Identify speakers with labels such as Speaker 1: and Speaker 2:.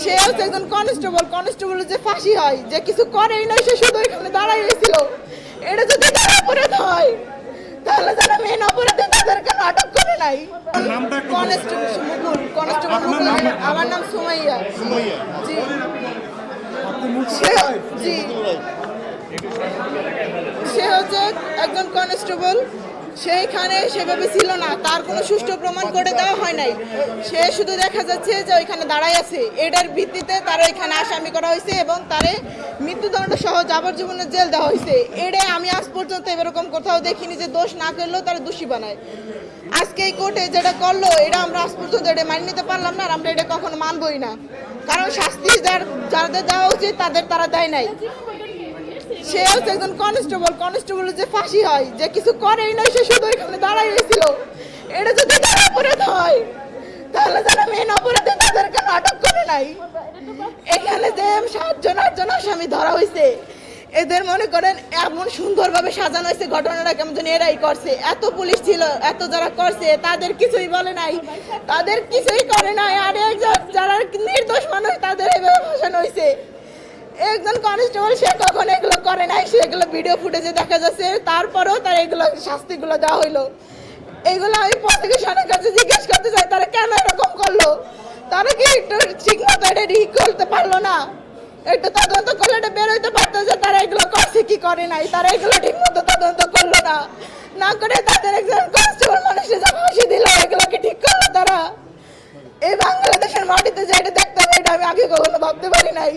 Speaker 1: সে হচ্ছে একজন কনস্টেবলের যে ফাঁসি হয়, যে কিছু করেই না, সে শুধু এখানে দাঁড়াই রয়েছিল। এটা যদি তার অপরাধ হয় তাহলে যারা মেন অপরাধী তাদেরকে আটক করে নাই। কনস্টেবল মুকুল, আমার নাম সুমাইয়া। জি জি, সে হচ্ছে একজন কনস্টেবল। সেইখানে সেভাবে ছিল না, তার কোনো সুষ্ঠু প্রমাণ করে দেওয়া হয় নাই। সে শুধু দেখা যাচ্ছে যে ওইখানে দাঁড়াই আছে, এটার ভিত্তিতে তারা এখানে আসামি করা হয়েছে এবং তারে মৃত্যুদণ্ড সহ যাবজ্জীবনের জেল দেওয়া হয়েছে। এটাই আমি আজ পর্যন্ত এরকম কোথাও দেখিনি যে দোষ না করলেও তারা দোষী বানায়। আজকে এই কোর্টে যেটা করলো, এটা আমরা আজ পর্যন্ত এটা মানিয়ে নিতে পারলাম না, আর আমরা এটা কখনো মানবই না। কারণ শাস্তি যাদের দেওয়া উচিত তারা দেয় নাই। সে হচ্ছে একজন কনস্টেবলের যে ফাঁসি হয়, যে কিছু করেই না, সে শুধু এখানে দাঁড়াই রয়েছিল। এটা যদি তার অপরাধ হয় তাহলে যারা মেন অপরাধী তাদেরকে আটক করে নাই। এখানে যে 7-8 আসামি ধরা হয়েছে, এদের মনে করেন এমন সুন্দরভাবে সাজানো হয়েছে, ঘটনাটা কেমন যেন এরাই করছে। এত পুলিশ ছিল, এত যারা করছে তাদের কিছুই বলে নাই, তাদের কিছুই করে নাই। আর যারা নির্দোষ মানুষ তাদের এভাবে ফাঁসানো হয়েছে। একজন কনস্টেবল সে কখনো এগুলো করে নাই, সেগুলো ভিডিও ফুটেজে দেখা যাচ্ছে, তারপরেও তার এগুলো শাস্তিগুলো দেওয়া হইলো। এগুলো আমি প্রসিকিউশনের কাছে জিজ্ঞেস করতে চাই, তারা কেন এরকম করলো? তারা কি একটু ঠিক মতো এটা ঠিক করতে পারলো না? একটু তদন্ত করলে এটা বের হইতে পারতো যে তারা এগুলো করছে কি করে নাই। তারা এগুলো ঠিক মতো তদন্ত করলো না, না করে তাদের একজন কনস্টেবল মানুষের যা ফাঁসি দিল, এগুলোকে ঠিক করলো তারা? এই বাংলাদেশের মাটিতে যে এটা দেখতে হবে, এটা আমি আগে কখনো ভাবতে পারি নাই।